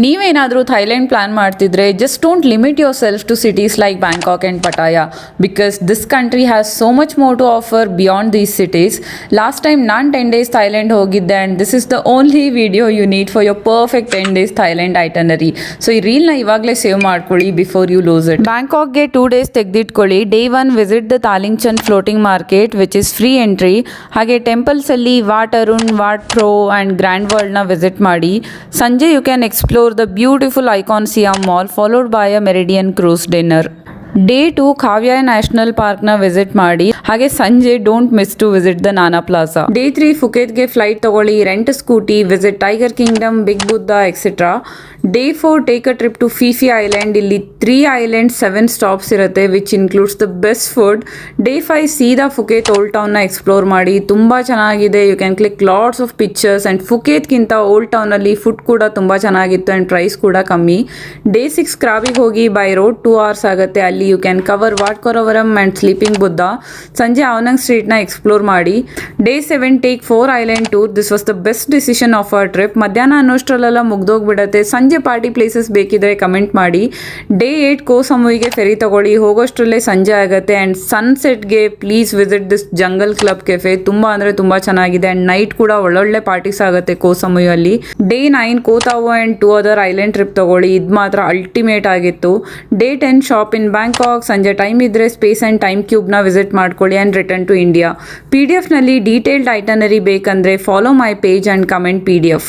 ನೀವೇನಾದರೂ Thailand plan ಮಾಡ್ತಿದ್ರೆ just don't limit yourself to cities like Bangkok and Pattaya because this country has so much more to offer beyond these cities. Last time ನಾನು 10 days Thailand ಹೋಗಿದ್ದೆ and this is the only video you need for your perfect 10 days Thailand itinerary. So ಈ ರೀಲ್ನ ಇವಾಗಲೇ save ಮಾಡ್ಕೊಳ್ಳಿ before you lose it. ಬ್ಯಾಂಕಾಕ್ಗೆ 2 days ತೆಗೆದಿಟ್ಕೊಳ್ಳಿ. Day 1 visit the Taling Chan floating market which is free entry. ಹಾಗೆ ಟೆಂಪಲ್ಸಲ್ಲಿ Wat Arun, Wat Pho and grand ವರ್ಲ್ಡ್ನ visit ಮಾಡಿ. ಸಂಜೆ you can explore the beautiful Icon Siam Mall followed by a Meridian cruise dinner. Day 2 Khao Yai national ಪಾರ್ಕ್ನ visit ಮಾಡಿ. ಹಾಗೆ ಸಂಜೆ don't miss to visit the Nana Plaza. Day 3 ಫುಕೆತ್ಗೆ flight ತಗೊಳ್ಳಿ, rent scooty, visit Tiger Kingdom, Big Buddha etcetera. Day 4 take a trip to Phi Phi island. ಇಲ್ಲಿ 3 island 7 stops ಇರುತ್ತೆ which includes the best food. Day 5 ಸೀದಾ Phuket old ಟೌನ್ನ explore ಮಾಡಿ. ತುಂಬ ಚೆನ್ನಾಗಿದೆ. You can click lots of pictures and ಫುಕೇತ್ಗಿಂತ old ಟೌನಲ್ಲಿ food ಕೂಡ ತುಂಬ ಚೆನ್ನಾಗಿತ್ತು ಆ್ಯಂಡ್ ಪ್ರೈಸ್ ಕೂಡ ಕಮ್ಮಿ. ಡೇ 6 ಕ್ರಾಬಿಗೆ ಹೋಗಿ ಬೈ ರೋಡ್ 2 hours ಆಗುತ್ತೆ. ಅಲ್ಲಿ you can cover Wat Korawaram and sleeping Buddha. ಸಂಜೆ ಅವನಂಗ್ ಸ್ಟ್ರೀಟ್ನ ಎಕ್ಸ್ಪ್ಲೋರ್ ಮಾಡಿ. Day 7 take 4 island tour. This was the best decision of our trip. ಮಧ್ಯಾಹ್ನ ಅನ್ನೋಷ್ಟರಲ್ಲೆಲ್ಲ ಮುಗ್ದೋಗ್ಬಿಡುತ್ತೆ. ಸಂಜೆ ಪಾರ್ಟಿ ಪ್ಲೇಸಸ್ ಬೇಕಿದ್ರೆ ಕಮೆಂಟ್ ಮಾಡಿ. ಡೇ 8 ಕೋ ಸಮುಯಿಗೆ ಫೆರಿ ತಗೊಳ್ಳಿ. ಹೋಗೋಷ್ಟರಲ್ಲೇ ಸಂಜೆ ಆಗುತ್ತೆ ಆ್ಯಂಡ್ ಸನ್ಸೆಟ್ಗೆ please visit this Jungle Club cafe. ತುಂಬ ಅಂದರೆ ತುಂಬ ಚೆನ್ನಾಗಿದೆ ಆ್ಯಂಡ್ ನೈಟ್ ಕೂಡ ಒಳ್ಳೊಳ್ಳೆ ಪಾರ್ಟೀಸ್ ಆಗುತ್ತೆ ಕೋ ಸಮುಯಲ್ಲಿ. Day 9 Koh Tao and 2 other island trip ತಗೊಳ್ಳಿ. ಇದು ಮಾತ್ರ ಅಲ್ಟಿಮೇಟ್ ಆಗಿತ್ತು. Day 10 shop in Bangkok. ಸಂಜೆ ಟೈಮ್ ಇದ್ದರೆ ಸ್ಪೇಸ್ ಆ್ಯಂಡ್ ಟೈಮ್ ಕ್ಯೂಬ್ನ ವಿಸಿಟ್ ಮಾಡ್ಕೊಳ್ಳಿ and return to India. PDF ನಲ್ಲಿ ಡೀಟೇಲ್ಡ್ ಐಟನರಿ ಬೇಕಂದರೆ follow my page and comment PDF.